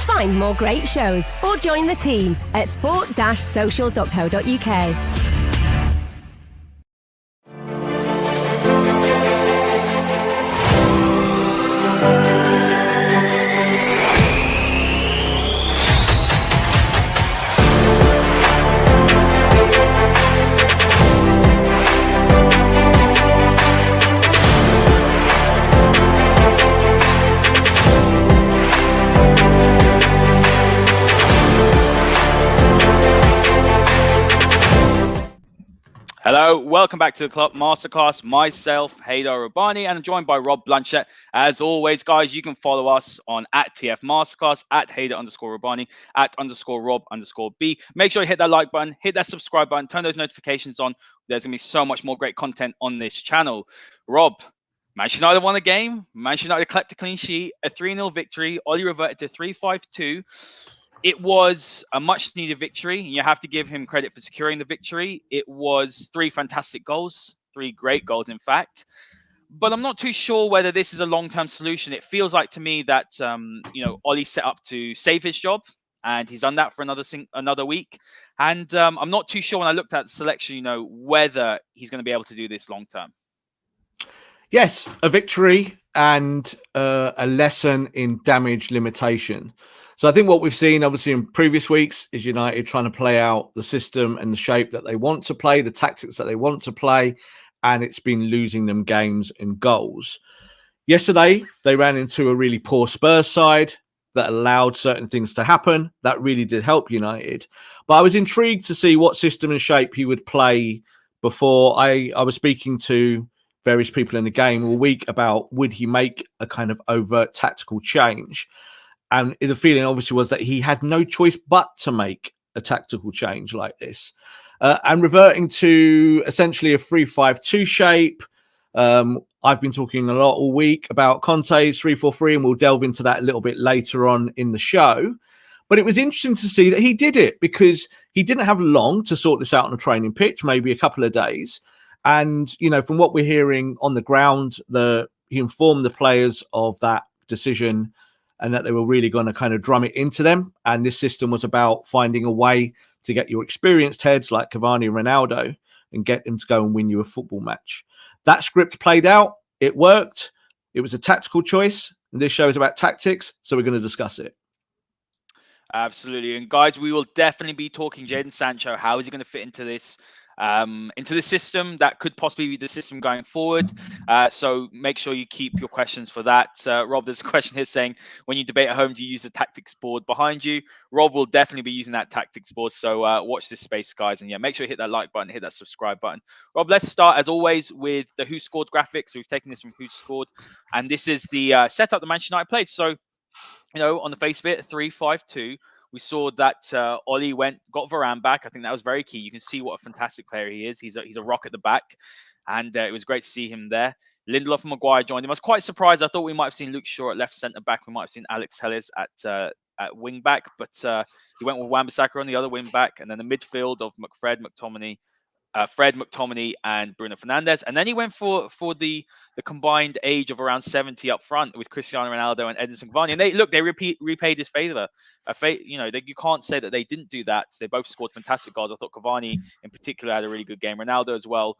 Find more great shows or join the team at sport-social.co.uk. Hello, welcome back to the Club Masterclass. Myself, Haider, Rubbani, and I'm joined by Rob Blanchette. As always, guys, you can follow us on @TF Masterclass, @Haider_Rubbani, @_Rob_B. Make sure you hit that like button, hit that subscribe button, turn those notifications on. There's going to be so much more great content on this channel. Rob, Manchester United won a game. Manchester United collected a clean sheet, a 3-0 victory. Ole reverted to 3-5-2. It was a much-needed victory. You have to give him credit for securing the victory. It was 3 fantastic goals, 3 great goals, in fact. But I'm not too sure whether this is a long-term solution. It feels like to me that Ole set up to save his job, and he's done that for another week. And I'm not too sure when I looked at the selection, whether he's going to be able to do this long-term. Yes, a victory and a lesson in damage limitation. So I think what we've seen, obviously, in previous weeks is United trying to play out the system and the shape that they want to play, the tactics that they want to play, and it's been losing them games and goals. Yesterday, they ran into a really poor Spurs side that allowed certain things to happen. That really did help United. But I was intrigued to see what system and shape he would play before. I was speaking to various people in the game all week about would he make a kind of overt tactical change. And the feeling obviously was that he had no choice but to make a tactical change like this. And reverting to essentially a 3-5-2 shape. I've been talking a lot all week about Conte's 3-4-3, and we'll delve into that a little bit later on in the show. But it was interesting to see that he did it because he didn't have long to sort this out on a training pitch, maybe a couple of days. And, from what we're hearing on the ground, he informed the players of that decision and that they were really going to kind of drum it into them. And this system was about finding a way to get your experienced heads like Cavani and Ronaldo and get them to go and win you a football match. That script played out. It worked. It was a tactical choice. And this show is about tactics. So we're going to discuss it. Absolutely. And guys, we will definitely be talking Jadon Sancho. How is he going to fit into this system that could possibly be the system going forward? So make sure you keep your questions for that. Rob, there's a question here saying, when you debate at home, do you use the tactics board behind you? Rob will definitely be using that tactics board. So watch this space, guys. And yeah, make sure you hit that like button, hit that subscribe button. Rob, let's start as always with the Who Scored graphics. We've taken this from Who Scored. And this is the setup that Manchester United played. So, on the face of it, 3-5-2. We saw that Ole got Varane back. I think that was very key. You can see what a fantastic player he is. He's a rock at the back, and it was great to see him there. Lindelof and Maguire joined him. I was quite surprised. I thought we might have seen Luke Shaw at left centre back. We might have seen Alex Telles at wing back, but he went with Wan-Bissaka on the other wing back, and then the midfield of Fred, McTominay, and Bruno Fernandes. And then he went for the combined age of around 70 up front with Cristiano Ronaldo and Edinson Cavani. And they repaid his favor. You can't say that they didn't do that. They both scored fantastic goals. I thought Cavani in particular had a really good game. Ronaldo as well.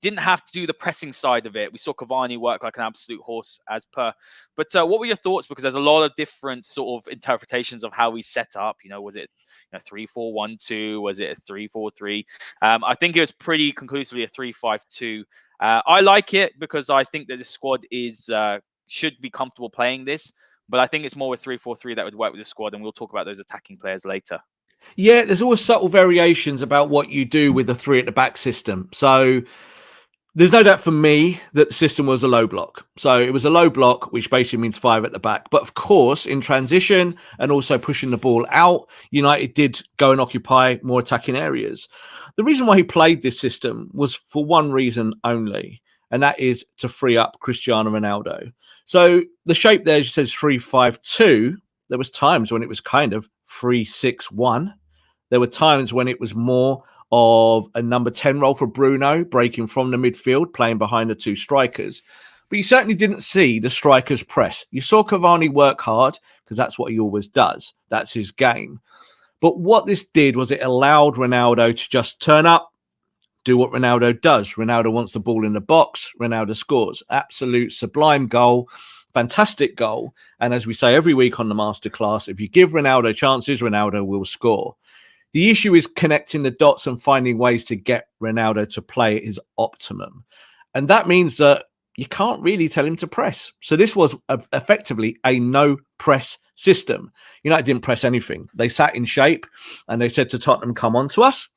Didn't have to do the pressing side of it. We saw Cavani work like an absolute horse as per. But what were your thoughts? Because there's a lot of different sort of interpretations of how we set up. Was it 3-4-1-2? Was it a 3-4-3? I think it was pretty conclusively a 3-5-2. I like it because I think that the squad should be comfortable playing this. But I think it's more a 3-4-3 that would work with the squad, and we'll talk about those attacking players later. Yeah, there's always subtle variations about what you do with the 3 at the back system. So there's no doubt for me that the system was a low block. So it was a low block, which basically means 5 at the back. But of course, in transition and also pushing the ball out, United did go and occupy more attacking areas. The reason why he played this system was for one reason only, and that is to free up Cristiano Ronaldo. So the shape there says 3-5-2. There was times when it was kind of 3-6-1. There were times when it was more of a number 10 role for Bruno, breaking from the midfield, playing behind the 2 strikers. but you certainly didn't see the strikers press. You saw Cavani work hard because that's what he always does. That's his game. But what this did was it allowed Ronaldo to just turn up, do what Ronaldo does. Ronaldo wants the ball in the box. Ronaldo scores. Absolute sublime goal. Fantastic goal. And as we say every week on the masterclass, if you give Ronaldo chances, Ronaldo will score. The issue is connecting the dots and finding ways to get Ronaldo to play at his optimum. And that means that you can't really tell him to press. So this was effectively a no press system. United didn't press anything. They sat in shape and they said to Tottenham, come on to us,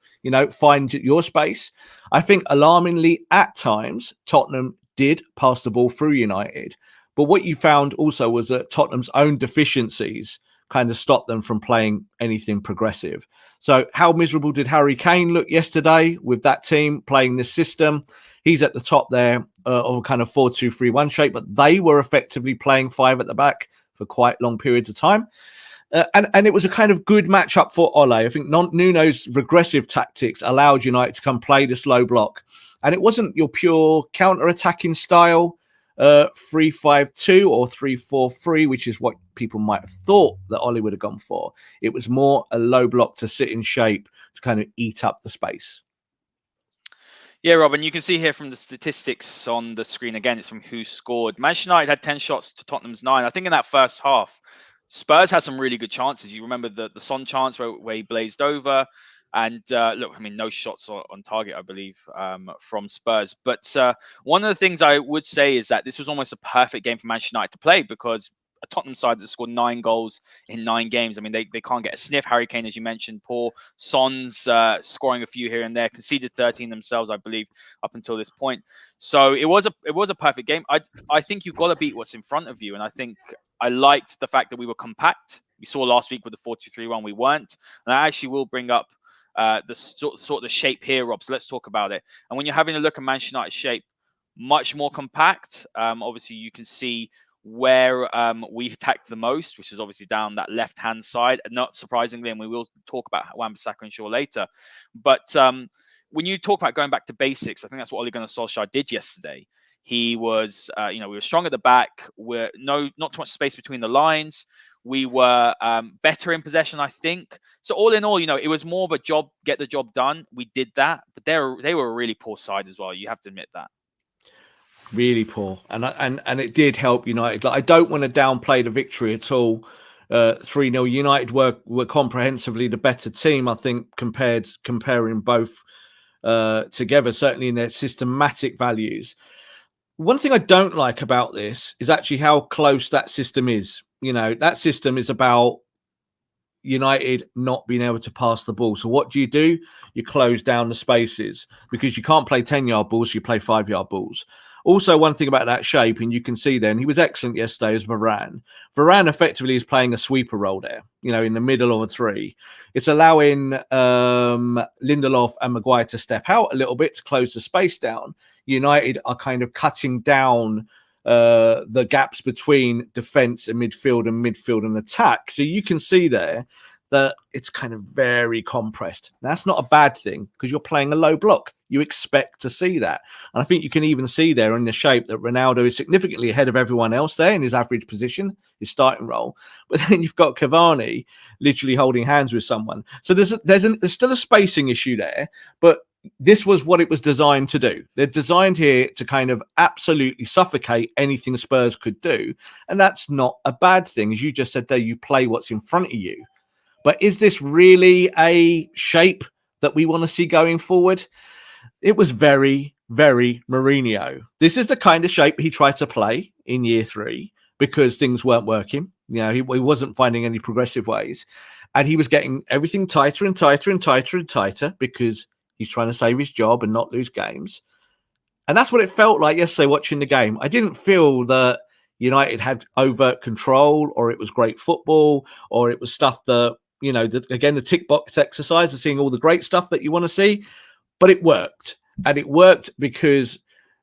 find your space. I think alarmingly at times, Tottenham did pass the ball through United. But what you found also was that Tottenham's own deficiencies kind of stopped them from playing anything progressive. So how miserable did Harry Kane look yesterday with that team playing this system? He's at the top there of a kind of 4-2-3-1 shape, but they were effectively playing 5 at the back for quite long periods of time. And it was a kind of good matchup for Ole. I think Nuno's regressive tactics allowed United to come play this low block. And it wasn't your pure counter-attacking style, 3-5-2 or 3-4-3, which is what people might have thought that Ole would have gone for. It was more a low block to sit in shape to kind of eat up the space. Yeah, Rob, and you can see here from the statistics on the screen, again, it's from who scored. Manchester United had 10 shots to Tottenham's 9. I think in that first half, Spurs had some really good chances. You remember the Son chance where he blazed over. And look, I mean, no shots on target, I believe, from Spurs. But one of the things I would say is that this was almost a perfect game for Manchester United to play, because a Tottenham side that scored 9 goals in 9 games. I mean, they can't get a sniff. Harry Kane, as you mentioned, poor. Son's scoring a few here and there, conceded 13 themselves, I believe, up until this point. So it was a perfect game. I think you've got to beat what's in front of you, and I think I liked the fact that we were compact. We saw last week with the 4-2-3-1 we weren't, and I actually will bring up the sort of shape here, Rob. So let's talk about it. And when you're having a look at Manchester United's shape, much more compact. Obviously, you can see where we attacked the most, which is obviously down that left-hand side. Not surprisingly, and we will talk about Wan-Bissaka and Shaw later. But when you talk about going back to basics, I think that's what Ole Gunnar Solskjaer did yesterday. He was, we were strong at the back. We're not too much space between the lines. We were better in possession, I think. So all in all, it was more of a job, get the job done. We did that, but they were a really poor side as well. You have to admit that. Really poor, and it did help United. Like, I don't want to downplay the victory at all. 3-0. United were comprehensively the better team, I think, comparing both together, certainly in their systematic values. One thing I don't like about this is actually how close that system is. That system is about United not being able to pass the ball. So what do? You close down the spaces, because you can't play 10-yard balls, you play 5-yard balls. Also, one thing about that shape, and you can see then, he was excellent yesterday, as Varane. Varane effectively is playing a sweeper role there, in the middle of a 3. It's allowing Lindelof and Maguire to step out a little bit to close the space down. United are kind of cutting down the gaps between defense and midfield and attack. So you can see there that it's kind of very compressed. Now, that's not a bad thing, because you're playing a low block. You expect to see that. And I think you can even see there in the shape that Ronaldo is significantly ahead of everyone else there in his average position, his starting role. But then you've got Cavani literally holding hands with someone. So there's still a spacing issue there, but this was what it was designed to do. They're designed here to kind of absolutely suffocate anything Spurs could do. And that's not a bad thing. As you just said there, you play what's in front of you. But is this really a shape that we want to see going forward? It was very, very Mourinho. This is the kind of shape he tried to play in year 3 because things weren't working. He wasn't finding any progressive ways. And he was getting everything tighter and tighter and tighter and tighter because he's trying to save his job and not lose games. And that's what it felt like yesterday watching the game. I didn't feel that United had overt control, or it was great football, or it was stuff that, again, the tick box exercise of seeing all the great stuff that you want to see. But it worked. And it worked because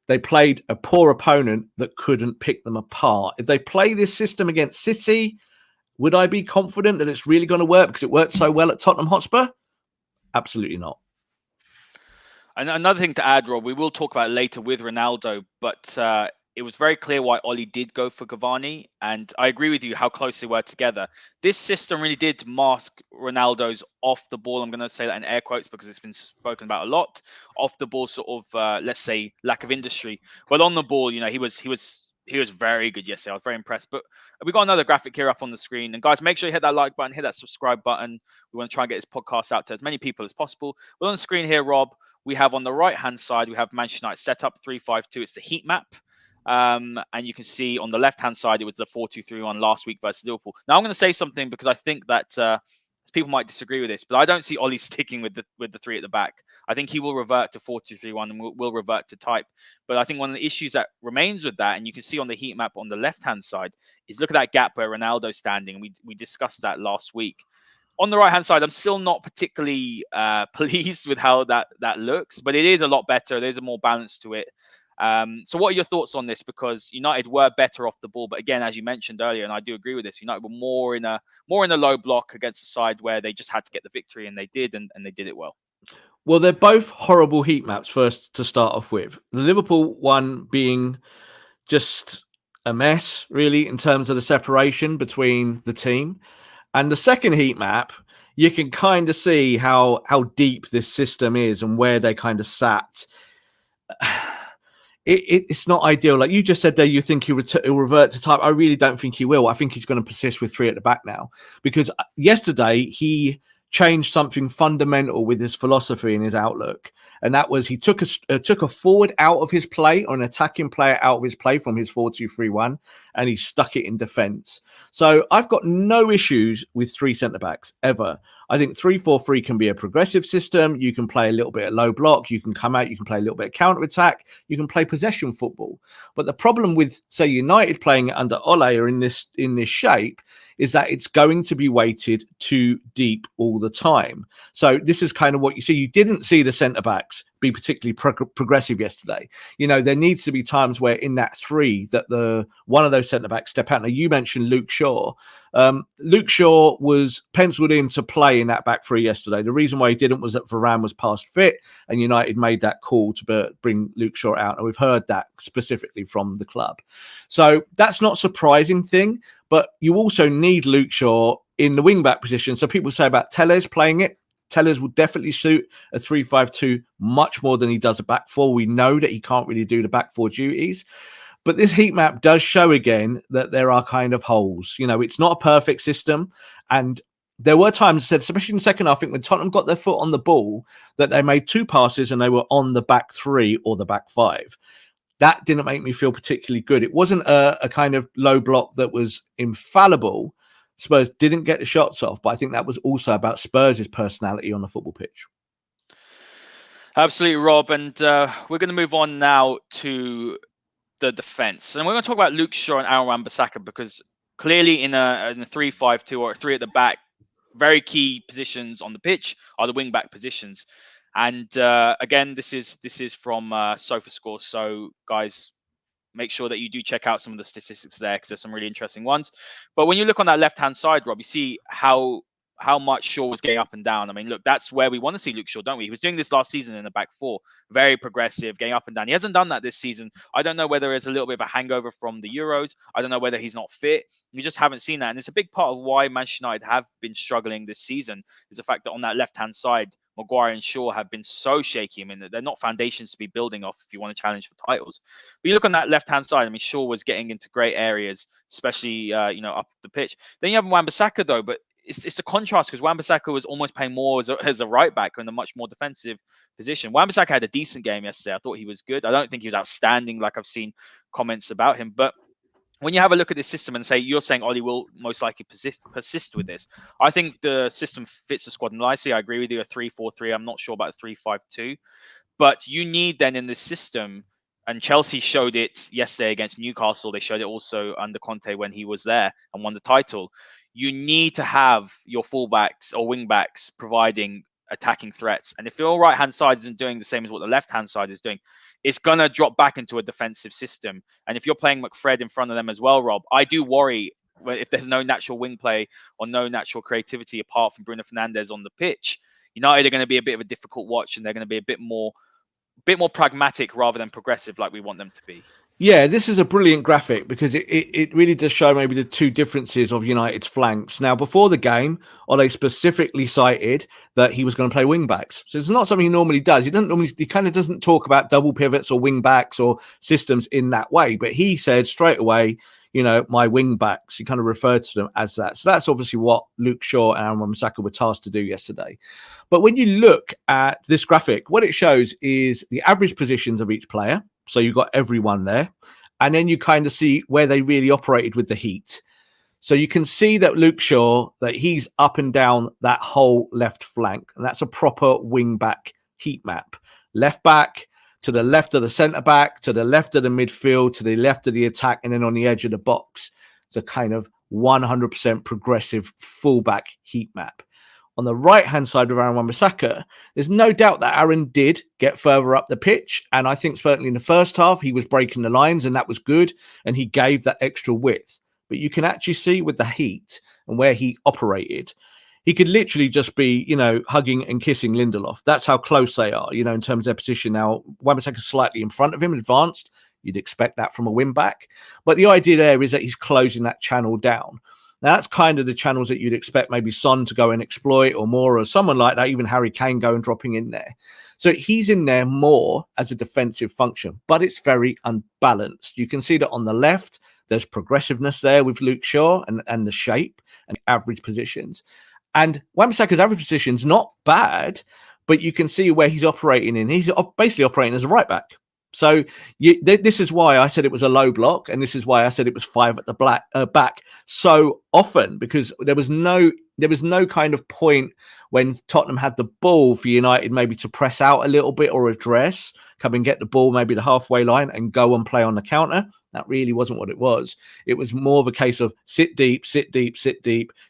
they played a poor opponent that couldn't pick them apart. If they play this system against City, would I be confident that it's really going to work because it worked so well at Tottenham Hotspur? Absolutely not. And another thing to add, Rob, we will talk about it later with Ronaldo, but it was very clear why Ole did go for Cavani, and I agree with you how close they were together. This system really did mask Ronaldo's off the ball. I'm going to say that in air quotes because it's been spoken about a lot. Off the ball, sort of, let's say, lack of industry. But on the ball, he was very good yesterday. I was very impressed. But we got another graphic here up on the screen. And guys, make sure you hit that like button, hit that subscribe button. We want to try and get this podcast out to as many people as possible. But on the screen here, Rob, we have on the right-hand side, we have Manchester United setup 3-5-2. It's the heat map. And you can see on the left-hand side, it was the 4-2-3-1 last week versus Liverpool. Now, I'm going to say something because I think that people might disagree with this, but I don't see Ole sticking with the three at the back. I think he will revert to 4-2-3-1 and will revert to type. But I think one of the issues that remains with that, and you can see on the heat map on the left-hand side, is look at that gap where Ronaldo's standing. We discussed that last week. On the right-hand side, I'm still not particularly pleased with how that looks, but it is a lot better. There's a more balance to it. So what are your thoughts on this? Because United were better off the ball, but again, as you mentioned earlier, and I do agree with this, United were more in a low block against a side where they just had to get the victory, and they did, and they did it well. Well, they're both horrible heat maps. First, to start off with, the Liverpool one being just a mess, really, in terms of the separation between the team, and the second heat map, you can kind of see how deep this system is and where they kind of sat. It's not ideal. Like you just said there, you think he'll revert to type. I really don't think he will. I think he's going to persist with three at the back now, because yesterday he changed something fundamental with his philosophy and his outlook. And that was he took a forward out of his play, or an attacking player out of his play from his 4-2-3-1, and he stuck it in defence. So I've got no issues with three centre-backs ever. I think 3-4-3 can be a progressive system. You can play a little bit of low block. You can come out. You can play a little bit of counter-attack. You can play possession football. But the problem with, say, United playing it under Ole or in this shape is that it's going to be weighted too deep all the time. So this is kind of what you see. You didn't see the centre-backs be particularly progressive yesterday. There needs to be times where in that three that one of those centre-backs step out. Now, you mentioned Luke Shaw. Luke Shaw was penciled in to play in that back three yesterday. The reason why he didn't was that Varane was past fit, and United made that call to bring Luke Shaw out. And we've heard that specifically from the club. So that's not a surprising thing, but you also need Luke Shaw in the wing-back position. So people say about Telles playing it. Telles will definitely suit a 3-5-2 much more than he does a back four. We know that he can't really do the back four duties. But this heat map does show again that there are kind of holes. It's not a perfect system. And there were times, especially in the second half, I think when Tottenham got their foot on the ball, that they made two passes and they were on the back three or the back five. That didn't make me feel particularly good. It wasn't a kind of low block that was infallible. Spurs didn't get the shots off, but I think that was also about Spurs' personality on the football pitch. Absolutely, Rob. And we're going to move on now to the defense. And we're going to talk about Luke Shaw and Aaron Wan-Bissaka, because clearly in a 3-5-2 or a three at the back, very key positions on the pitch are the wing-back positions. And again, this is from SofaScore. So, guys, make sure that you do check out some of the statistics there, because there's some really interesting ones. But when you look on that left-hand side, Rob, you see how much Shaw was getting up and down. I mean, look, that's where we want to see Luke Shaw, don't we? He was doing this last season in the back four, very progressive, getting up and down. He hasn't done that this season. I don't know whether it's a little bit of a hangover from the Euros. I don't know whether he's not fit. We just haven't seen that. And it's a big part of why Manchester United have been struggling this season, is the fact that on that left-hand side, Maguire and Shaw have been so shaky. I mean, they're not foundations to be building off if you want to challenge for titles. But you look on that left-hand side, I mean, Shaw was getting into great areas, especially, up the pitch. Then you have Wan-Bissaka, though, but it's a contrast, because Wan-Bissaka was almost playing more as a right back in a much more defensive position. Wan-Bissaka had a decent game yesterday. I thought he was good. I don't think he was outstanding like I've seen comments about him. But when you have a look at this system and you're saying Ole will most likely persist with this, I think the system fits the squad nicely. I agree with you, a 3-4-3. I'm not sure about a 3-5-2. But you need then in this system, and Chelsea showed it yesterday against Newcastle. They showed it also under Conte when he was there and won the title. You need to have your fullbacks or wingbacks providing attacking threats. And if your right-hand side isn't doing the same as what the left-hand side is doing, it's going to drop back into a defensive system. And if you're playing McFred in front of them as well, Rob, I do worry if there's no natural wing play or no natural creativity apart from Bruno Fernandes on the pitch. United are going to be a bit of a difficult watch, and they're going to be a bit more pragmatic rather than progressive like we want them to be. Yeah, this is a brilliant graphic because it really does show maybe the two differences of United's flanks. Now, before the game, Ole specifically cited that he was going to play wing backs. So it's not something he normally does. He kind of doesn't talk about double pivots or wing backs or systems in that way. But he said straight away, my wing backs, he kind of referred to them as that. So that's obviously what Luke Shaw and Aaron Wan-Bissaka were tasked to do yesterday. But when you look at this graphic, what it shows is the average positions of each player. So you've got everyone there. And then you kind of see where they really operated with the heat. So you can see that Luke Shaw, that he's up and down that whole left flank. And that's a proper wing back heat map. Left back, to the left of the centre back, to the left of the midfield, to the left of the attack, and then on the edge of the box. It's a kind of 100% progressive fullback heat map. On the right-hand side of Aaron Wan-Bissaka, there's no doubt that Aaron did get further up the pitch. And I think certainly in the first half, he was breaking the lines and that was good. And he gave that extra width. But you can actually see with the heat and where he operated, he could literally just be, hugging and kissing Lindelof. That's how close they are, in terms of their position. Now, Wan-Bissaka's slightly in front of him, advanced. You'd expect that from a wing-back. But the idea there is that he's closing that channel down. Now, that's kind of the channels that you'd expect maybe Son to go and exploit or more, or someone like that, even Harry Kane go and dropping in there. So he's in there more as a defensive function, but it's very unbalanced. You can see that on the left, there's progressiveness there with Luke Shaw and the shape and average positions. And Wan-Bissaka's average position's not bad, but you can see where he's operating in. He's basically operating as a right back. So this is why I said it was a low block, and this is why I said it was 5 at the back so often, because there was no kind of point when Tottenham had the ball for United maybe to press out a little bit or address, come and get the ball maybe the halfway line and go and play on the counter. That really wasn't what it was. It was more of a case of sit deep,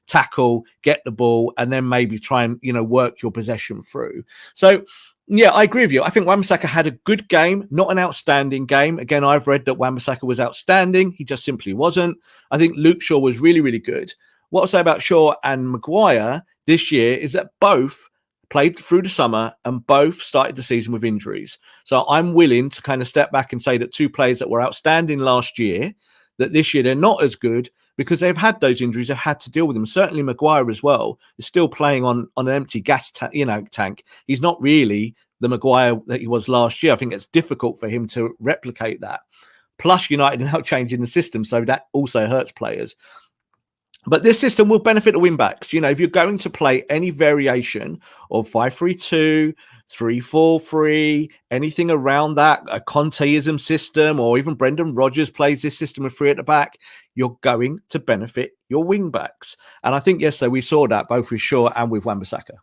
tackle, get the ball, and then maybe try and work your possession through. So yeah, I agree with you. I think Wan-Bissaka had a good game, not an outstanding game. Again, I've read that Wan-Bissaka was outstanding. He just simply wasn't. I think Luke Shaw was really, really good. What I'll say about Shaw and Maguire this year is that both played through the summer and both started the season with injuries. So I'm willing to kind of step back and say that two players that were outstanding last year, that this year they're not as good because they've had those injuries. They've had to deal with them. Certainly Maguire as well is still playing on an empty gas tank. He's not really the Maguire that he was last year. I think it's difficult for him to replicate that. Plus United are now changing the system, so that also hurts players. But this system will benefit the wing-backs. If you're going to play any variation of 5-3-2, 3-4-3, anything around that, a Conteism system, or even Brendan Rodgers plays this system with 3 at the back, you're going to benefit your wing-backs. And I think yesterday we saw that both with Shaw and with Wan-Bissaka.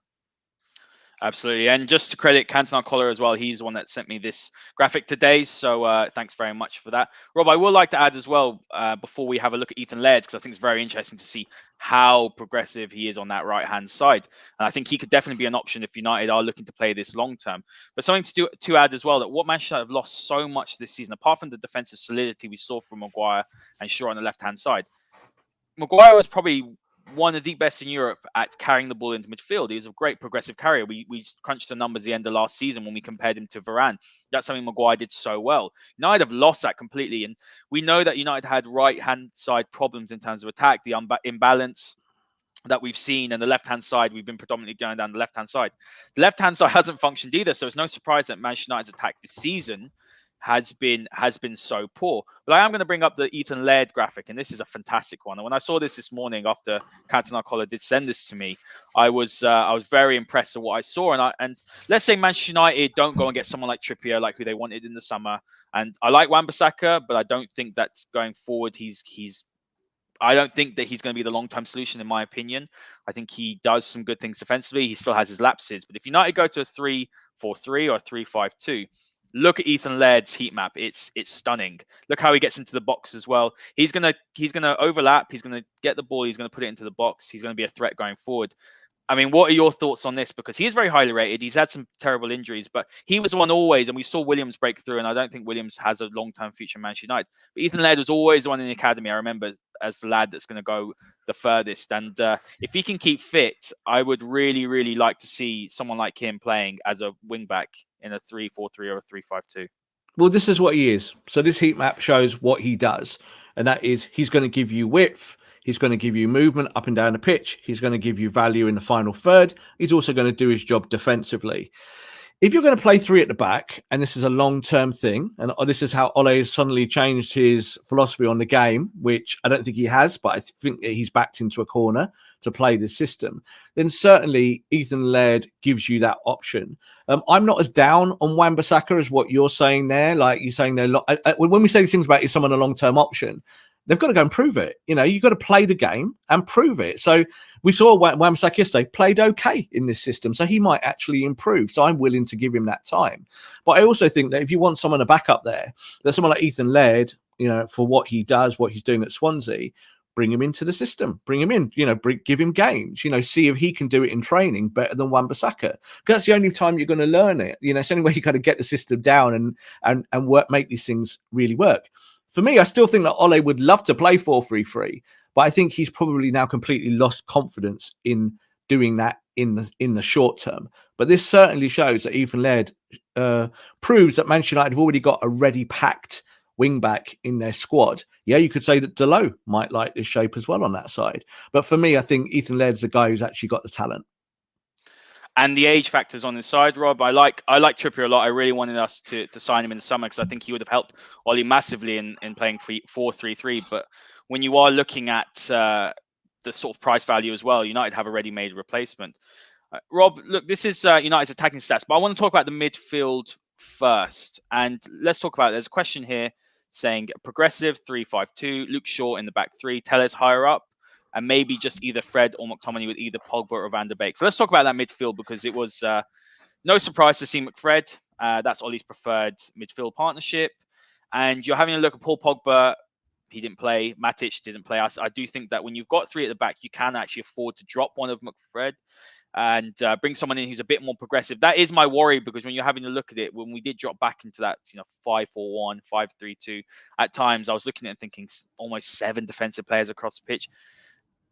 Absolutely. And just to credit Canton Collar as well, he's the one that sent me this graphic today. So thanks very much for that. Rob, I would like to add as well, before we have a look at Ethan Laird, because I think it's very interesting to see how progressive he is on that right-hand side. And I think he could definitely be an option if United are looking to play this long-term. But something to add as well, that what Manchester have lost so much this season, apart from the defensive solidity we saw from Maguire and Shaw on the left-hand side, Maguire was probably one of the best in Europe at carrying the ball into midfield. He was a great progressive carrier. We crunched the numbers at the end of last season when we compared him to Varane. That's something Maguire did so well. United have lost that completely. And we know that United had right-hand side problems in terms of attack, the imbalance that we've seen, and the left-hand side, we've been predominantly going down the left-hand side. The left-hand side hasn't functioned either, so it's no surprise that Manchester United's attack this season has been so poor. But I am going to bring up the Ethan Laird graphic, and this is a fantastic one. And when I saw this morning after Canton Collar did send this to me, I was very impressed with what I saw. And let's say Manchester United don't go and get someone like Trippier, like who they wanted in the summer. And I like Wan-Bissaka, but I don't think that going forward I don't think that he's going to be the long-term solution, in my opinion. I think he does some good things defensively. He still has his lapses. But if United go to a 3-4-3 or 3-5-2, look at Ethan Laird's heat map. It's stunning. Look how he gets into the box as well. He's gonna overlap. He's gonna get the ball. He's gonna put it into the box. He's gonna be a threat going forward. I mean, what are your thoughts on this? Because he is very highly rated. He's had some terrible injuries, but he was the one always, and we saw Williams break through, and I don't think Williams has a long-term future in Manchester United. But Ethan Laird was always the one in the academy, I remember, as the lad that's going to go the furthest. And if he can keep fit, I would really, really like to see someone like him playing as a wing-back in a 3-4-3 or a 3-5-2. Well, this is what he is. So this heat map shows what he does. And that is he's going to give you width. He's going to give you movement up and down the pitch. He's going to give you value in the final third. He's also going to do his job defensively. If you're going to play three at the back, and this is a long-term thing, and this is how Ole has suddenly changed his philosophy on the game, which I don't think he has, but I think he's backed into a corner to play this system, then certainly Ethan Laird gives you that option. I'm not as down on Wan-Bissaka as what you're saying there. Like you're saying there, when we say these things about is someone a long-term option, they've got to go and prove it. You know, you've got to play the game and prove it. So we saw Wan-Bissaka yesterday played okay in this system, so he might actually improve. So I'm willing to give him that time. But I also think that if you want someone to back up there, there's someone like Ethan Laird, you know, for what he does, what he's doing at Swansea, bring him into the system, bring him in, you know, give him games, you know, see if he can do it in training better than Wan-Bissaka. Because that's the only time you're going to learn it. You know, it's the only way you kind of get the system down and work, make these things really work. For me, I still think that Ole would love to play 4-3-3, but I think he's probably now completely lost confidence in doing that in the short term. But this certainly shows that Ethan Laird proves that Manchester United have already got a ready packed wing back in their squad. Yeah, you could say that Delo might like this shape as well on that side. But for me, I think Ethan Laird's the guy who's actually got the talent. And the age factors on his side, Rob. I like Trippier a lot. I really wanted us to sign him in the summer because I think he would have helped Ole massively in playing 4-3-3. But when you are looking at the sort of price value as well, United have a ready-made replacement. Rob, look, this is United's attacking stats, but I want to talk about the midfield first. And let's talk about it. There's a question here saying progressive 3-5-2, Luke Shaw in the back three, Telles higher up, and maybe just either Fred or McTominay with either Pogba or Van der Beek. So let's talk about that midfield because it was no surprise to see McFred. That's Ole's preferred midfield partnership. And you're having a look at Paul Pogba. He didn't play. Matic didn't play. I do think that when you've got three at the back, you can actually afford to drop one of McFred and bring someone in who's a bit more progressive. That is my worry because when you're having a look at it, when we did drop back into that, 5-4-1, 5-3-2, at times I was looking at it and thinking almost 7 defensive players across the pitch.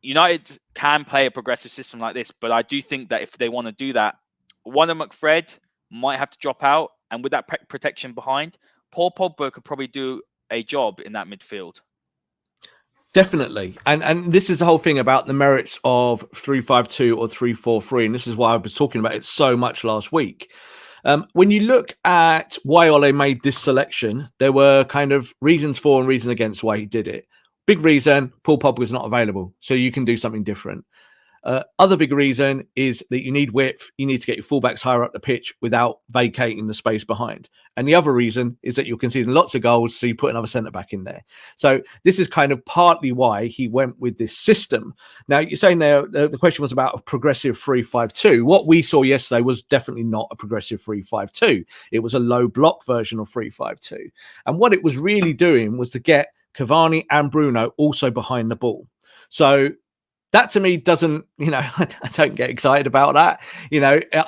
United can play a progressive system like this, but I do think that if they want to do that, one of McFred might have to drop out, and with that protection behind, Paul Pogba could probably do a job in that midfield. Definitely. And this is the whole thing about the merits of 3-5-2 or 3-4-3. And this is why I was talking about it so much last week. When you look at why Ole made this selection, there were kind of reasons for and reasons against why he did it. Big reason, Paul Pogba was not available, so you can do something different. Other big reason is that you need width. You need to get your fullbacks higher up the pitch without vacating the space behind. And the other reason is that you're conceding lots of goals, so you put another centre-back in there. So this is kind of partly why he went with this system. Now, you're saying there, the question was about a progressive 3-5-2. What we saw yesterday was definitely not a progressive 3-5-2. It was a low-block version of 3-5-2. And what it was really doing was to get Cavani and Bruno also behind the ball. So that to me doesn't, I don't get excited about that.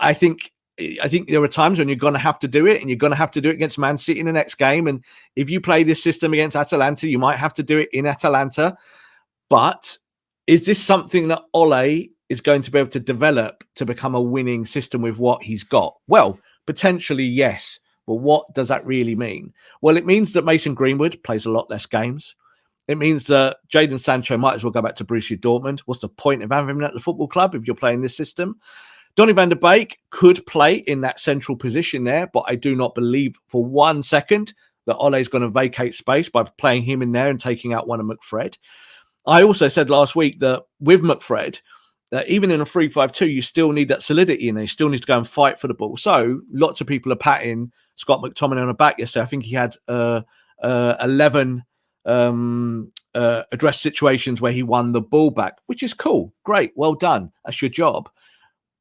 I think there are times when you're going to have to do it, and you're going to have to do it against Man City in the next game. And if you play this system against Atalanta, you might have to do it in Atalanta. But is this something that Ole is going to be able to develop to become a winning system with what he's got? Well, potentially, yes. But what does that really mean? Well, it means that Mason Greenwood plays a lot less games. It means that Jadon Sancho might as well go back to Borussia Dortmund. What's the point of having him at the football club if you're playing this system? Donny van der Beek could play in that central position there, but I do not believe for 1 second that Ole is going to vacate space by playing him in there and taking out one of McFred. I also said last week that with McFred, even in a 3-5-2, you still need that solidity in there. You still need to go and fight for the ball. So lots of people are patting Scott McTominay on the back yesterday. I think he had 11 address situations where he won the ball back, which is cool. Great. Well done. That's your job.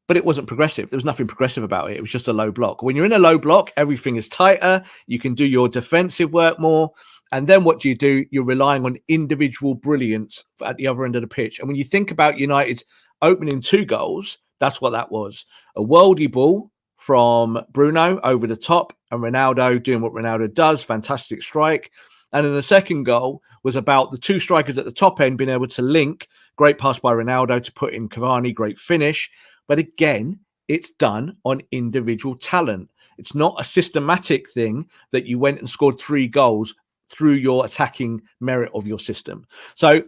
But it wasn't progressive. There was nothing progressive about it. It was just a low block. When you're in a low block, everything is tighter. You can do your defensive work more. And then what do? You're relying on individual brilliance at the other end of the pitch. And when you think about United's opening 2 goals, that's what that was. A worldy ball from Bruno over the top and Ronaldo doing what Ronaldo does. Fantastic strike. And then the second goal was about the 2 strikers at the top end being able to link. Great pass by Ronaldo to put in Cavani. Great finish. But again, it's done on individual talent. It's not a systematic thing that you went and scored 3 goals through your attacking merit of your system. So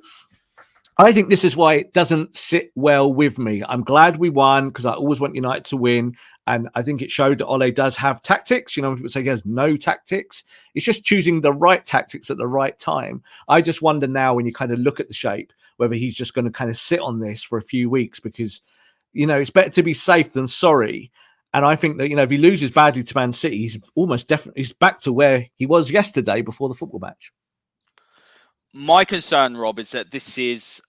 I think this is why it doesn't sit well with me. I'm glad we won because I always want United to win. And I think it showed that Ole does have tactics. You know, people say he has no tactics. It's just choosing the right tactics at the right time. I just wonder now when you kind of look at the shape, whether he's just going to kind of sit on this for a few weeks because, you know, it's better to be safe than sorry. And I think that, you know, if he loses badly to Man City, he's almost definitely back to where he was yesterday before the football match. My concern, Rob, is that this is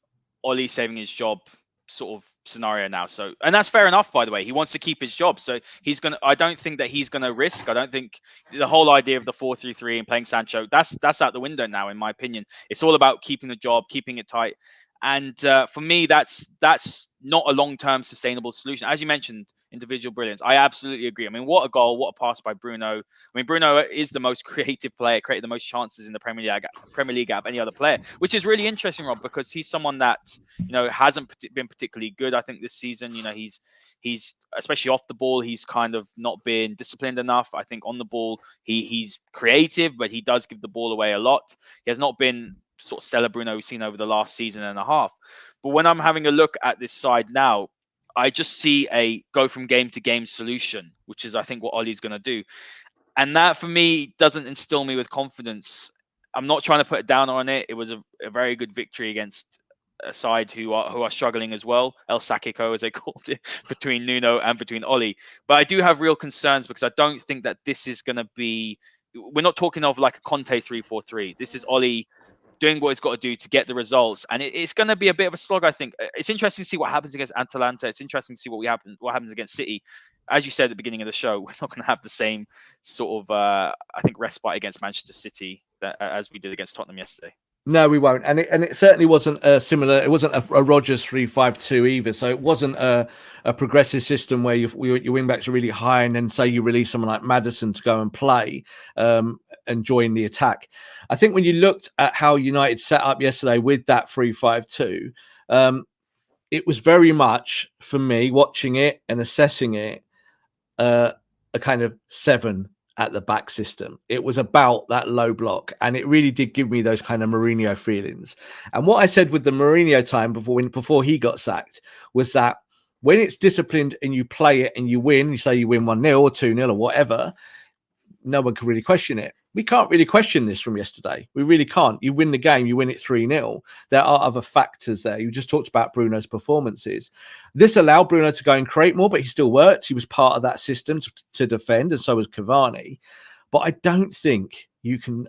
Ole saving his job sort of scenario now. So, and that's fair enough, by the way. He wants to keep his job. So he's going to, I don't think that he's going to risk. I don't think the whole idea of the 4-3-3 and playing Sancho, that's out the window now, in my opinion. It's all about keeping the job, keeping it tight. And for me, that's not a long-term sustainable solution. As you mentioned, individual brilliance. I absolutely agree. I mean, what a goal, what a pass by Bruno. I mean, Bruno is the most creative player, created the most chances in the Premier League out of any other player, which is really interesting, Rob, because he's someone that, you know, hasn't been particularly good, I think, this season. You know, he's especially off the ball, he's kind of not been disciplined enough. I think on the ball, he's creative, but he does give the ball away a lot. He has not been sort of stellar Bruno we've seen over the last season and a half. But when I'm having a look at this side now, I just see a go from game to game solution, which is, I think, what Ole's going to do. And that, for me, doesn't instill me with confidence. I'm not trying to put it down on it. It was a very good victory against a side who are struggling as well. El Sakiko, as they called it, between Nuno and between Ole. But I do have real concerns because I don't think that this is going to be... We're not talking of like a Conte 3-4-3. This is Ole doing what he's got to do to get the results, and it's going to be a bit of a slog. I think it's interesting to see what happens against Atalanta. It's interesting to see what happens against City. As you said at the beginning of the show, we're not going to have the same sort of I think respite against Manchester City as we did against Tottenham yesterday. No, we won't, and it certainly wasn't a similar. It wasn't a Rodgers 3-5-2 either. So it wasn't a progressive system where your wing backs are really high, and then say you release someone like Maddison to go and play and join the attack. I think when you looked at how United set up yesterday with that 3-5-2, it was very much for me watching it and assessing it a kind of 7 at the back system. It was about that low block, and it really did give me those kind of Mourinho feelings. And what I said with the Mourinho time before he got sacked was that when it's disciplined and you play it and you win, you say you win 1-0 or 2-0 or whatever, no one can really question it. We can't really question this from yesterday. We really can't. You win the game, you win it 3-0. There are other factors there. You just talked about Bruno's performances. This allowed Bruno to go and create more, but he still worked. He was part of that system to defend, and so was Cavani. But I don't think you can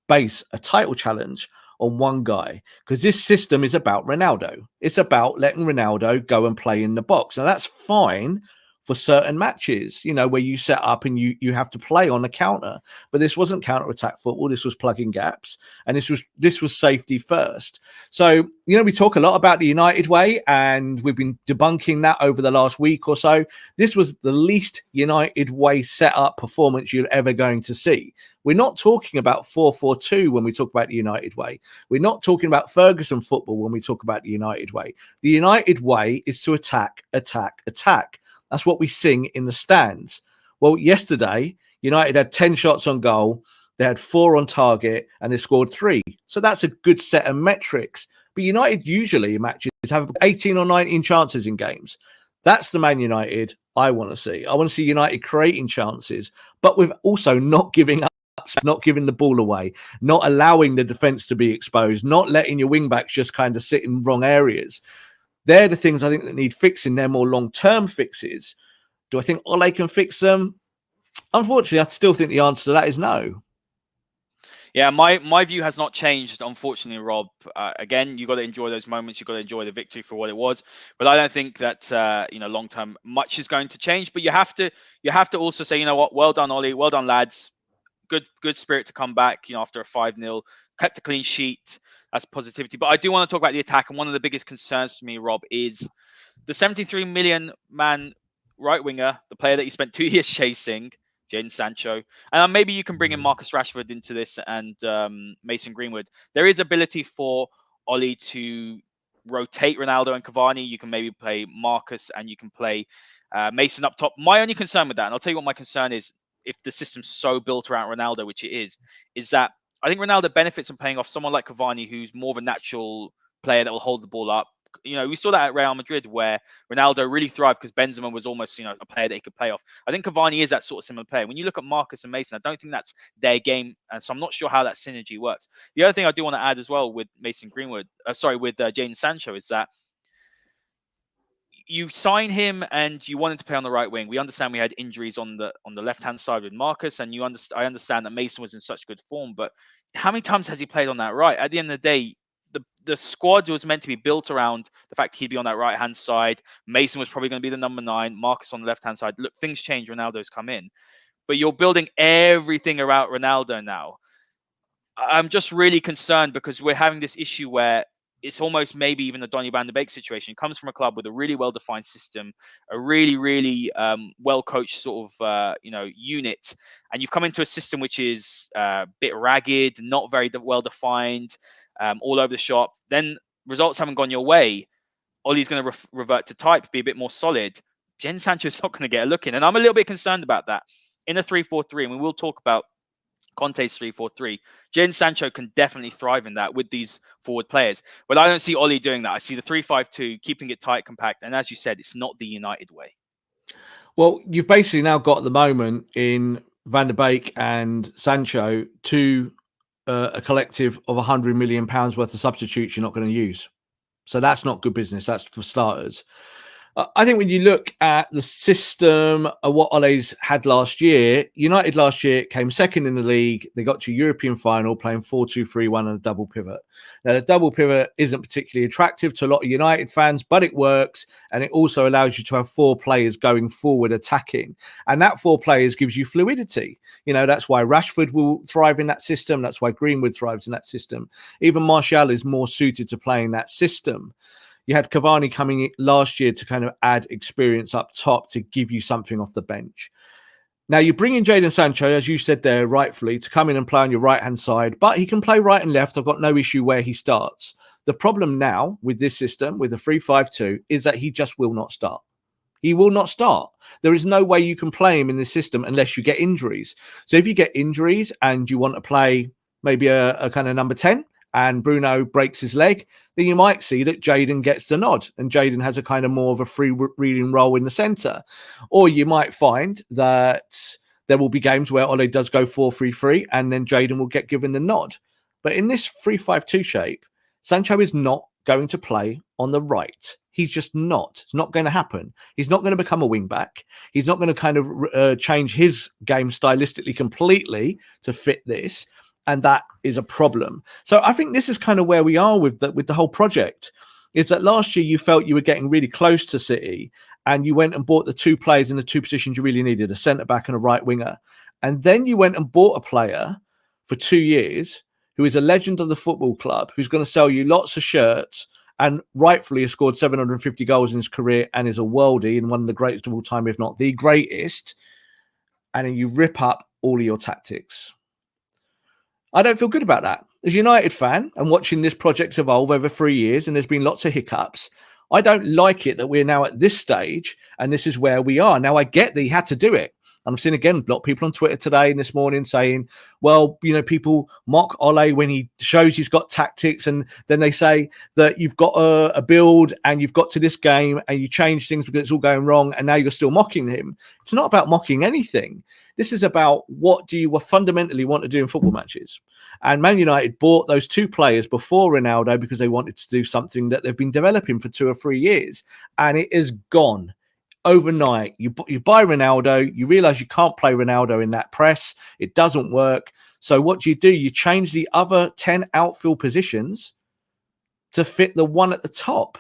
base a title challenge on one guy, because this system is about Ronaldo. It's about letting Ronaldo go and play in the box. Now, that's fine for certain matches, you know, where you set up and you have to play on a counter. But this wasn't counter-attack football. This was plugging gaps, and this was safety first. So, you know, we talk a lot about the United way, and we've been debunking that over the last week or so. This was the least United way set-up performance you're ever going to see. We're not talking about 4-4-2 when we talk about the United way. We're not talking about Ferguson football when we talk about the United way. The United way is to attack, attack, attack. That's what we sing in the stands. Well, yesterday, United had 10 shots on goal. They had 4 on target, and they scored 3. So that's a good set of metrics. But United usually in matches have 18 or 19 chances in games. That's the Man United I want to see. I want to see United creating chances, but with also not giving up, not giving the ball away, not allowing the defence to be exposed, not letting your wing-backs just kind of sit in wrong areas. They're the things I think that need fixing. They're more long-term fixes. Do I think Ole can fix them? Unfortunately, I still think the answer to that is no. Yeah, my view has not changed, unfortunately, Rob. Again, you got to enjoy those moments. You got to enjoy the victory for what it was. But I don't think that long term much is going to change. But you have to also say, you know what, well done, Ole, well done, lads. Good spirit to come back. You know, after a 5-0, kept a clean sheet. That's positivity. But I do want to talk about the attack, and one of the biggest concerns for me, Rob, is the 73 million man right winger, the player that you spent 2 years chasing, Jadon Sancho. And maybe you can bring in Marcus Rashford into this and Mason Greenwood. There is ability for Ole to rotate Ronaldo and Cavani. You can maybe play Marcus and you can play Mason up top. My only concern with that, and I'll tell you what my concern is, if the system's so built around Ronaldo, which it is that I think Ronaldo benefits from playing off someone like Cavani, who's more of a natural player that will hold the ball up. You know, we saw that at Real Madrid where Ronaldo really thrived because Benzema was almost, you know, a player that he could play off. I think Cavani is that sort of similar player. When you look at Marcus and Mason, I don't think that's their game, and so I'm not sure how that synergy works. The other thing I do want to add as well with Mason Greenwood, with Jadon Sancho, is that you sign him and you wanted to play on the right wing. We understand we had injuries on the left hand side with Marcus, and I understand that Mason was in such good form, but how many times has he played on that right? At the end of the day, the squad was meant to be built around the fact he'd be on that right hand side. Mason was probably going to be the number 9, Marcus on the left hand side. Look, things change. Ronaldo's come in, but you're building everything around Ronaldo now. I'm just really concerned because we're having this issue where it's almost maybe even the Donny van de Beek situation. It comes from a club with a really well-defined system, a really, really well-coached sort of, unit. And you've come into a system which is a bit ragged, not very well-defined, all over the shop. Then results haven't gone your way. Ollie's going to revert to type, be a bit more solid. Jadon Sancho's not going to get a look in. And I'm a little bit concerned about that. In a 3-4-3, and we will talk about Conte's 3-4-3. Jadon Sancho can definitely thrive in that with these forward players. But I don't see Ollie doing that. I see the 3-5-2, keeping it tight, compact. And as you said, it's not the United way. Well, you've basically now got at the moment in Van der Beek and Sancho a collective of £100 million worth of substitutes you're not going to use. So that's not good business. That's for starters. I think when you look at the system of what Ole's had last year, United last year came second in the league. They got to European final playing 4-2-3-1 and a double pivot. Now, the double pivot isn't particularly attractive to a lot of United fans, but it works. And it also allows you to have 4 players going forward attacking. And that 4 players gives you fluidity. You know, that's why Rashford will thrive in that system. That's why Greenwood thrives in that system. Even Martial is more suited to playing that system. You had Cavani coming in last year to kind of add experience up top to give you something off the bench. Now, you bring in Jadon Sancho, as you said there, rightfully, to come in and play on your right-hand side, but he can play right and left. I've got no issue where he starts. The problem now with this system, with the 3-5-2, is that he just will not start. He will not start. There is no way you can play him in this system unless you get injuries. So if you get injuries and you want to play maybe a kind of number 10, and Bruno breaks his leg, then you might see that Jadon gets the nod and Jadon has a kind of more of a free reading role in the centre. Or you might find that there will be games where Ole does go 4-3-3 and then Jadon will get given the nod. But in this 3-5-2 shape, Sancho is not going to play on the right. He's just not. It's not going to happen. He's not going to become a wing back. He's not going to kind of change his game stylistically completely to fit this. And that is a problem. So I think this is kind of where we are with the whole project. Is that last year you felt you were getting really close to City and you went and bought the 2 players in the 2 positions you really needed, a centre-back and a right winger. And then you went and bought a player for 2 years who is a legend of the football club, who's going to sell you lots of shirts and rightfully has scored 750 goals in his career and is a worldie and one of the greatest of all time, if not the greatest. And then you rip up all of your tactics. I don't feel good about that. As a United fan and watching this project evolve over 3 years, and there's been lots of hiccups, I don't like it that we're now at this stage and this is where we are. Now, I get that he had to do it. And I've seen, again, a lot of people on Twitter today and this morning saying, well, you know, people mock Ole when he shows he's got tactics. And then they say that you've got a build and you've got to this game and you change things because it's all going wrong. And now you're still mocking him. It's not about mocking anything. This is about what do you fundamentally want to do in football matches. And Man United bought those 2 players before Ronaldo because they wanted to do something that they've been developing for 2 or 3 years. And it is gone. Overnight, you buy Ronaldo, you realize you can't play Ronaldo in that press. It doesn't work. So what do? You change the other 10 outfield positions to fit the one at the top.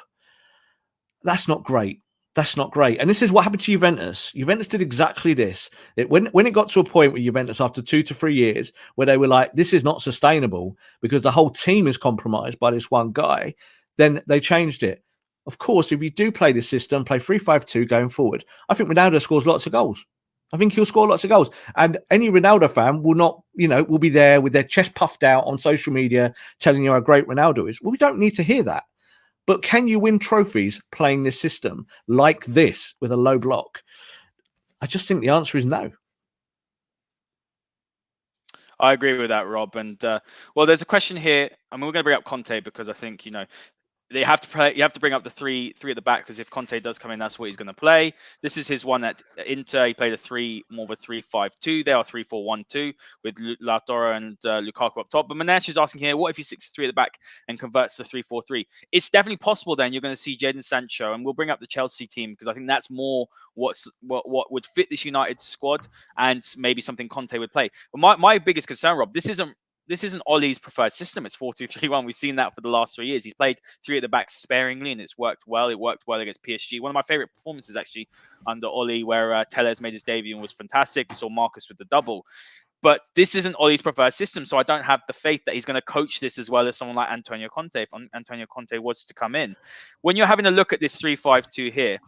That's not great. That's not great. And this is what happened to Juventus. Juventus did exactly this. When it got to a point with Juventus after 2 to 3 years where they were like, this is not sustainable because the whole team is compromised by this one guy, then they changed it. Of course, if you do play this system, play 3-5-2 going forward, I think Ronaldo scores lots of goals. I think he'll score lots of goals. And any Ronaldo fan will not, will be there with their chest puffed out on social media telling you how great Ronaldo is. Well, we don't need to hear that. But can you win trophies playing this system like this with a low block? I just think the answer is no. I agree with that, Rob. And well, there's a question here. I mean, we're going to bring up Conte because I think, they have to play. You have to bring up the three at the back because if Conte does come in, that's what he's going to play. This is his one at Inter. He played more of a 3-5-2. They are 3-4-1-2 with Lautaro and Lukaku up top. But Manesh is asking here, what if he 6-3 at the back and converts to 3-4-3? It's definitely possible. Then you're going to see Jadon Sancho, and we'll bring up the Chelsea team because I think that's more what would fit this United squad and maybe something Conte would play. But my biggest concern, Rob, this isn't Ole's preferred system. It's 4-2-3-1. We've seen that for the last 3 years. He's played three at the back sparingly, and it's worked well. It worked well against PSG. One of my favorite performances, actually, under Ole, where Telles made his debut and was fantastic. We saw Marcus with the double. But this isn't Ole's preferred system, so I don't have the faith that he's going to coach this as well as someone like Antonio Conte, if Antonio Conte was to come in. When you're having a look at this 3-5-2 here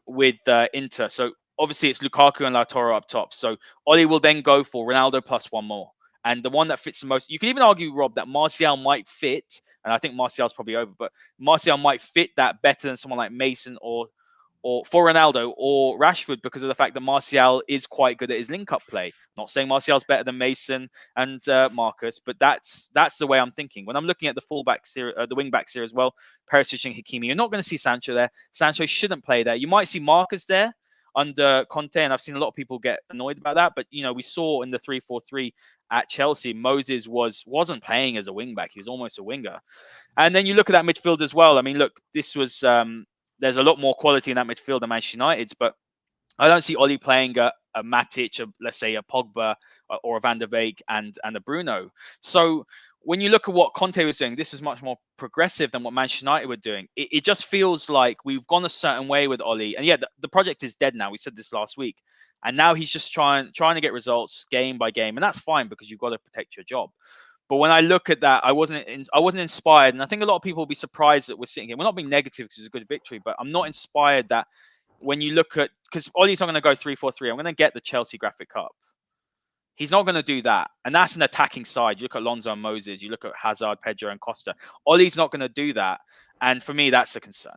with Inter, so obviously it's Lukaku and Lautaro up top. So Ole will then go for Ronaldo plus one more. And the one that fits the most, you can even argue, Rob, that Martial might fit, and I think Martial's probably over, but Martial might fit that better than someone like Mason or for Ronaldo or Rashford because of the fact that Martial is quite good at his link-up play. Not saying Martial's better than Mason and Marcus, but that's the way I'm thinking. When I'm looking at the fullbacks here, the wing-backs here as well, Perisic and Hakimi, you're not going to see Sancho there. Sancho shouldn't play there. You might see Marcus there under Conte, and I've seen a lot of people get annoyed about that, but we saw in the 3-4-3 at Chelsea, Moses wasn't playing as a wing back. He was almost a winger. And then you look at that midfield as well. I mean, look, this was there's a lot more quality in that midfield than Manchester United's, but I don't see Ole playing a Matic, let's say a Pogba or a Van der Beek and a Bruno. So when you look at what Conte was doing, this is much more progressive than what Manchester United were doing. It just feels like we've gone a certain way with Ole. And yeah, the project is dead now. We said this last week. And now he's just trying to get results game by game. And that's fine because you've got to protect your job. But when I look at that, I wasn't inspired. And I think a lot of people will be surprised that we're sitting here. We're not being negative because it's a good victory, but I'm not inspired that when you look at, because Ole's not going to go 3-4-3. I'm going to get the Chelsea graphic up. He's not going to do that. And that's an attacking side. You look at Alonso and Moses. You look at Hazard, Pedro, and Costa. Ole's not going to do that. And for me, that's a concern.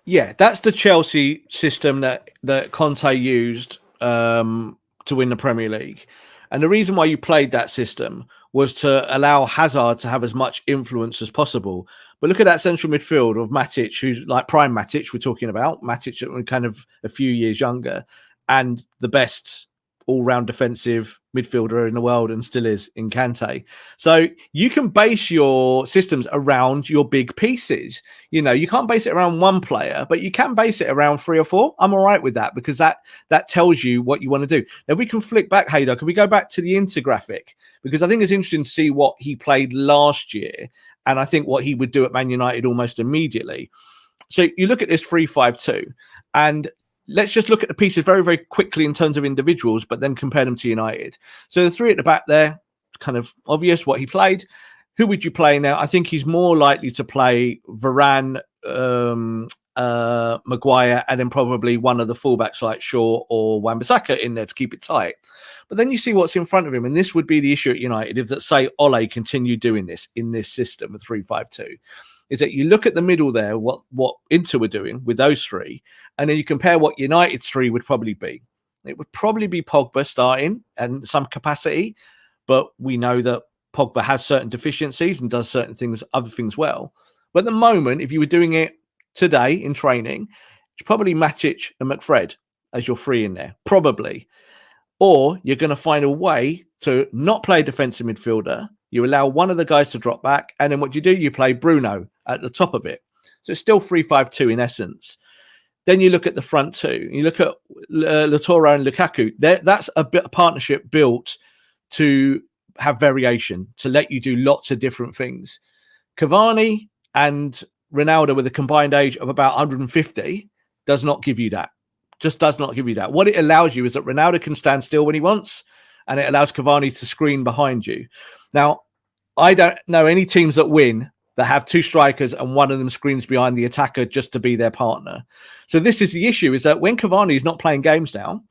Yeah, that's the Chelsea system that Conte used to win the Premier League. And the reason why you played that system was to allow Hazard to have as much influence as possible. But look at that central midfield of Matic, who's like prime Matic, we're talking about. Matic, kind of a few years younger, and the best all-round defensive midfielder in the world and still is in Kante. So you can base your systems around your big pieces. You can't base it around one player, but you can base it around 3 or 4. I'm all right with that because that tells you what you want to do. Now we can flick back, Haider. Can we go back to the Inter graphic? Because I think it's interesting to see what he played last year and I think what he would do at Man United almost immediately. So you look at this 3-5-2 and let's just look at the pieces very, very quickly in terms of individuals, but then compare them to United. So the 3 at the back there, kind of obvious what he played. Who would you play now? I think he's more likely to play Varane, Maguire, and then probably one of the fullbacks like Shaw or Wan-Bissaka in there to keep it tight. But then you see what's in front of him, and this would be the issue at United if, say, Ole continued doing this in this system of 3-5-2. Is that you look at the middle there, what Inter were doing with those 3, and then you compare what United's 3 would probably be. It would probably be Pogba starting and some capacity, but we know that Pogba has certain deficiencies and does certain things, other things well. But at the moment, if you were doing it today in training, it's probably Matic and McFred as your 3 in there, probably. Or you're going to find a way to not play a defensive midfielder. You allow one of the guys to drop back, and then what you do, you play Bruno at the top of it. So it's still 3-5-2 in essence. Then you look at the front 2. You look at Lautaro and Lukaku. That's a partnership built to have variation, to let you do lots of different things. Cavani and Ronaldo with a combined age of about 150 does not give you that. Just does not give you that. What it allows you is that Ronaldo can stand still when he wants, and it allows Cavani to screen behind you. Now, I don't know any teams that win that have 2 strikers and one of them screens behind the attacker just to be their partner. So this is the issue, is that when Cavani is not playing games now,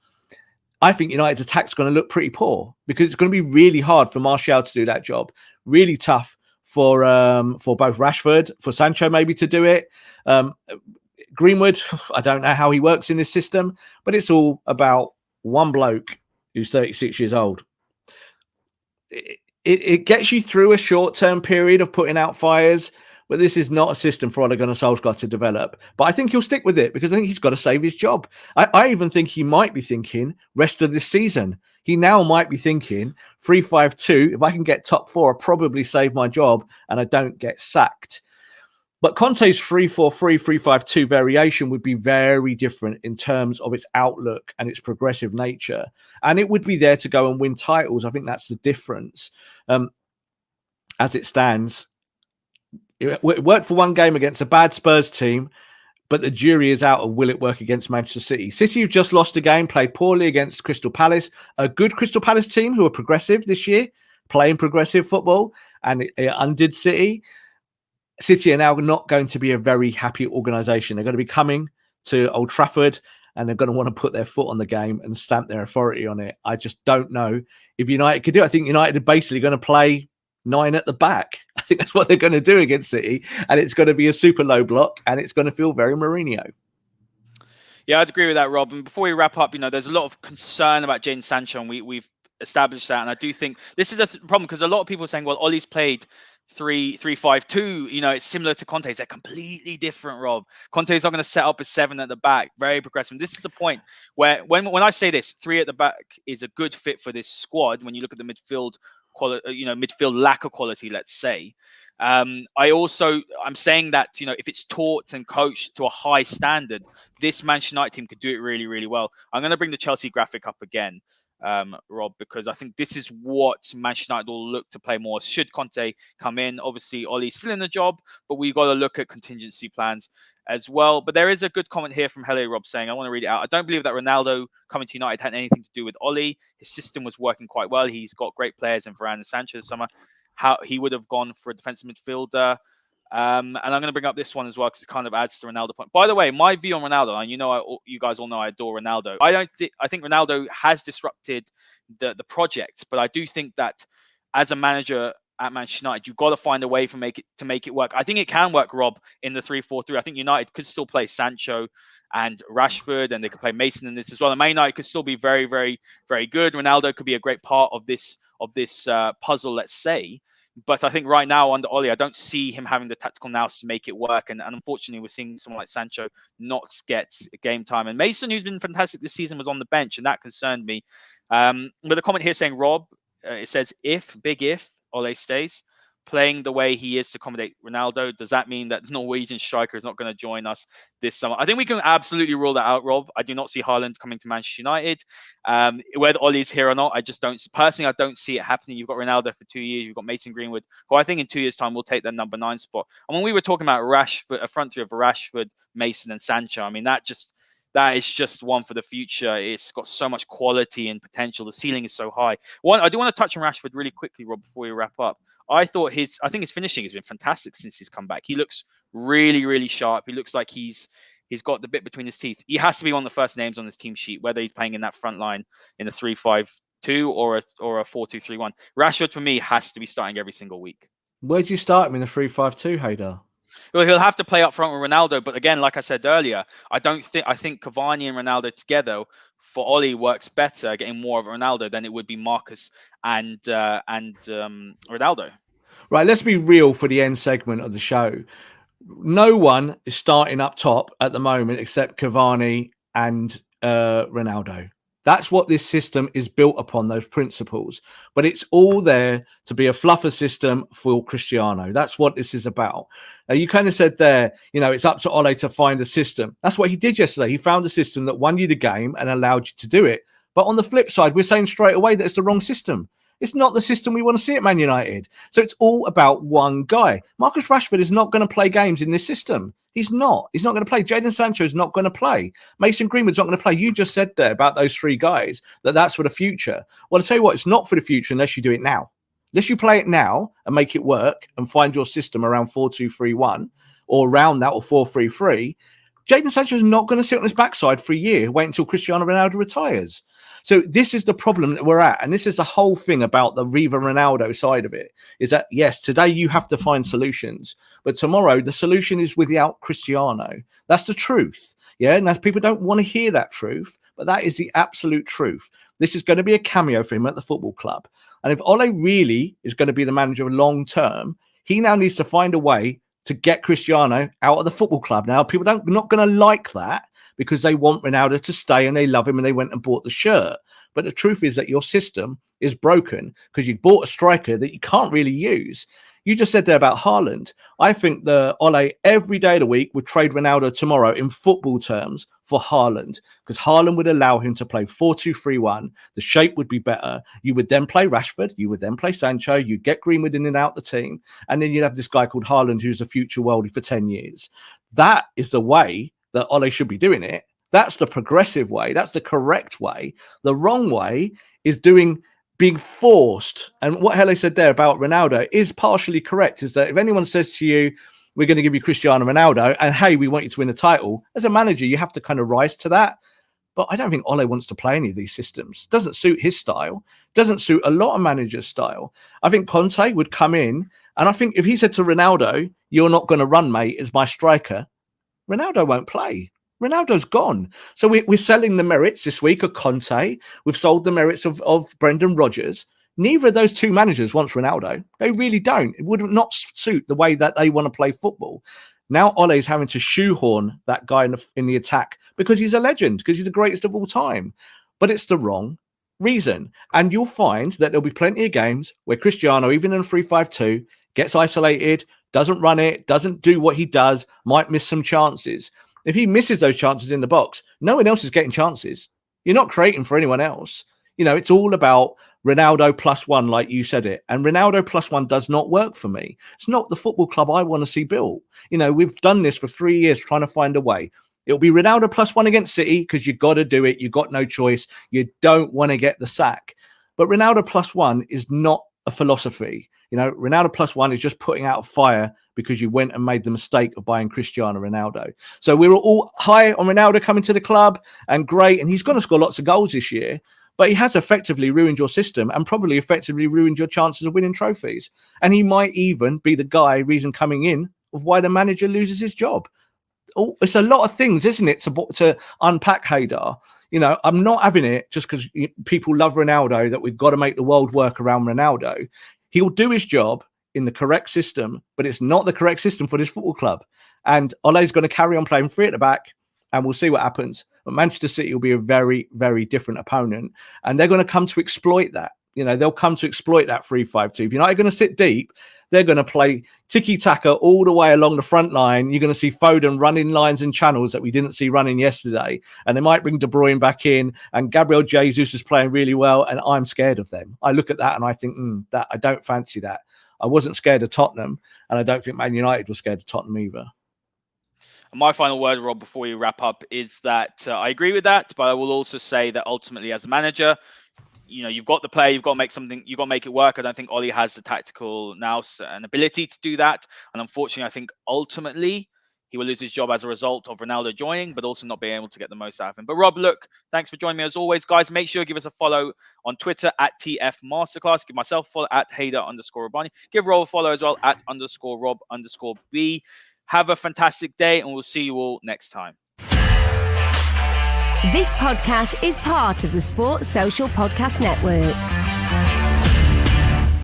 I think United's attack's going to look pretty poor because it's going to be really hard for Martial to do that job. Really tough for both Rashford, for Sancho maybe to do it. Greenwood, I don't know how he works in this system, but it's all about one bloke who's 36 years old. it gets you through a short-term period of putting out fires, but this is not a system for Ole Gunnar Solskjaer to develop. But I think he'll stick with it because I think he's got to save his job. I even think he might be thinking rest of this season. He now might be thinking 3-5-2. If I can get top four, I'll probably save my job and I don't get sacked. But Conte's 3-4-3, 3-5-2 variation would be very different in terms of its outlook and its progressive nature. And it would be there to go and win titles. I think that's the difference. As it stands, it worked for one game against a bad Spurs team, but the jury is out of will it work against Manchester City. City have just lost a game, played poorly against Crystal Palace, a good Crystal Palace team who are progressive this year, playing progressive football, and it undid City. City are now not going to be a very happy organisation. They're going to be coming to Old Trafford and they're going to want to put their foot on the game and stamp their authority on it. I just don't know if United could do it. I think United are basically going to play 9 at the back. I think that's what they're going to do against City, and it's going to be a super low block and it's going to feel very Mourinho. Yeah, I'd agree with that, Rob. And before we wrap up, there's a lot of concern about Jadon Sancho, and we've established that. And I do think this is a problem because a lot of people are saying, well, Ole's played 3-5-2, it's similar to Conte's. They're completely different, Rob. Conte's not going to set up a 7 at the back, very progressive. This is a point where when I say this, 3 at the back is a good fit for this squad. When you look at the midfield quality, midfield lack of quality, let's say. I'm saying that, if it's taught and coached to a high standard, this Manchester United team could do it really, really well. I'm going to bring the Chelsea graphic up again, Rob, because I think this is what Manchester United will look to play more. Should Conte come in? Obviously, Ole's still in the job, but we've got to look at contingency plans as well. But there is a good comment here from Hele, Rob, saying, I want to read it out. I don't believe that Ronaldo coming to United had anything to do with Ole. His system was working quite well. He's got great players in Varane and Sancho this summer. How he would have gone for a defensive midfielder. And I'm going to bring up this one as well because it kind of adds to Ronaldo point. By the way, my view on Ronaldo, and you guys all know I adore Ronaldo. I think Ronaldo has disrupted the project, but I do think that as a manager at Manchester United, you've got to find a way to make it work. I think it can work, Rob, in the 3-4-3. I think United could still play Sancho and Rashford, and they could play Mason in this as well. And Man United could still be very, very, very good. Ronaldo could be a great part of this puzzle, let's say. But I think right now under Ole, I don't see him having the tactical nous to make it work. And unfortunately, we're seeing someone like Sancho not get game time. And Mason, who's been fantastic this season, was on the bench, and that concerned me. But a comment here saying, Rob, it says, big if Ole stays, playing the way he is to accommodate Ronaldo, does that mean that the Norwegian striker is not going to join us this summer? I think we can absolutely rule that out, Rob. I do not see Haaland coming to Manchester United. Whether Ole is here or not, I don't see it happening. You've got Ronaldo for 2 years. You've got Mason Greenwood, who I think in 2 years' time will take that number 9 spot. And when we were talking about Rashford, a front three of Rashford, Mason, and Sancho, I mean, that is just one for the future. It's got so much quality and potential. The ceiling is so high. I do want to touch on Rashford really quickly, Rob, before we wrap up. I think his finishing has been fantastic since he's come back. He looks really, really sharp. He looks like he's got the bit between his teeth. He has to be one of the first names on this team sheet, whether he's playing in that front line in a 3-5-2 or a 4-2-3-1. Rashford, for me, has to be starting every single week. Where'd you start him in the 3-5-2, Haider? Well, he'll have to play up front with Ronaldo, but again, like I said earlier, I think Cavani and Ronaldo together for Ole works better, getting more of Ronaldo than it would be Marcus and Ronaldo. Right, let's be real for the end segment of the show. No one is starting up top at the moment except Cavani and Ronaldo. That's what this system is built upon, those principles. But it's all there to be a fluffer system for Cristiano. That's what this is about. Now, you kind of said there, it's up to Ole to find a system. That's what he did yesterday. He found a system that won you the game and allowed you to do it. But on the flip side, we're saying straight away that it's the wrong system. It's not the system we want to see at Man United. So it's all about one guy. Marcus Rashford is not going to play games in this system. He's not. He's not going to play. Jadon Sancho is not going to play. Mason Greenwood's not going to play. You just said there about those 3 guys that that's for the future. Well, I'll tell you what, it's not for the future unless you do it now. Unless you play it now and make it work and find your system around 4-2-3-1 or around that or 4-3-3, Jadon Sancho is not going to sit on his backside for a year, wait until Cristiano Ronaldo retires. So this is the problem that we're at. And this is the whole thing about the Viva Ronaldo side of it, is that, yes, today you have to find solutions, but tomorrow the solution is without Cristiano. That's the truth. Yeah. Now, people don't want to hear that truth, but that is the absolute truth. This is going to be a cameo for him at the football club. And if Ole really is going to be the manager long term, he now needs to find a way to get Cristiano out of the football club. Now, people not going to like that because they want Ronaldo to stay and they love him and they went and bought the shirt. But the truth is that your system is broken because you bought a striker that you can't really use. You just said there about Haaland. I think the Ole every day of the week would trade Ronaldo tomorrow in football terms for Haaland, because Haaland would allow him to play 4-2-3-1. The shape would be better. You would then play Rashford. You would then play Sancho. You'd get Greenwood in and out the team. And then you'd have this guy called Haaland who's a future worldie for 10 years. That is the way that Ole should be doing it. That's the progressive way. That's the correct way. The wrong way is being forced. And what Hele said there about Ronaldo is partially correct, is that if anyone says to you, we're going to give you Cristiano Ronaldo and hey, we want you to win a title, as a manager, you have to kind of rise to that. But I don't think Ole wants to play any of these systems. Doesn't suit his style. Doesn't suit a lot of managers' style. I think Conte would come in, and I think if he said to Ronaldo, you're not going to run, mate, as my striker, Ronaldo won't play. Ronaldo's gone. So we're selling the merits this week of Conte. We've sold the merits of Brendan Rodgers. Neither of those two managers wants Ronaldo. They really don't. It would not suit the way that they want to play football. Now Ole is having to shoehorn that guy in the attack because he's a legend, because he's the greatest of all time. But it's the wrong reason. And you'll find that there'll be plenty of games where Cristiano, even in a 3-5-2, gets isolated, doesn't run it, doesn't do what he does, might miss some chances. If he misses those chances in the box, no one else is getting chances. You're not creating for anyone else. You know, it's all about Ronaldo +1, like you said it. And Ronaldo +1 does not work for me. It's not the football club I want to see built. You know, we've done this for 3 years trying to find a way. It'll be Ronaldo +1 against City because you've got to do it. You've got no choice. You don't want to get the sack. But Ronaldo +1 is not a philosophy. You know, Ronaldo +1 is just putting out a fire because you went and made the mistake of buying Cristiano Ronaldo. So we were all high on Ronaldo coming to the club and great. And he's going to score lots of goals this year. But he has effectively ruined your system and probably effectively ruined your chances of winning trophies. And he might even be the reason coming in of why the manager loses his job. Oh, it's a lot of things, isn't it, to unpack, Haider? You know, I'm not having it just because people love Ronaldo that we've got to make the world work around Ronaldo. He'll do his job in the correct system, but it's not the correct system for this football club. And Ole's going to carry on playing free at the back, and we'll see what happens. But Manchester City will be a very, very different opponent, and they're going to come to exploit that. You know, they'll come to exploit that 3-5-2. If you're not going to sit deep, they're going to play tiki-taka all the way along the front line. You're going to see Foden running lines and channels that we didn't see running yesterday. And they might bring De Bruyne back in, and Gabriel Jesus is playing really well, and I'm scared of them. I look at that and I think, that I don't fancy that. I wasn't scared of Tottenham, and I don't think Man United was scared of Tottenham either. My final word, Rob, before we wrap up, is that I agree with that, but I will also say that ultimately, as a manager, you know, you've got the play, you've got to make something, you've got to make it work. I don't think Ole has the tactical nous and ability to do that. And unfortunately, I think ultimately he will lose his job as a result of Ronaldo joining, but also not being able to get the most out of him. But Rob, look, thanks for joining me as always, guys. Make sure you give us a follow on Twitter at TF Masterclass. Give myself a follow at Haider_Rubbani. Give Rob a follow as well at _Rob_B. Have a fantastic day, and we'll see you all next time. This podcast is part of the Sports Social Podcast Network.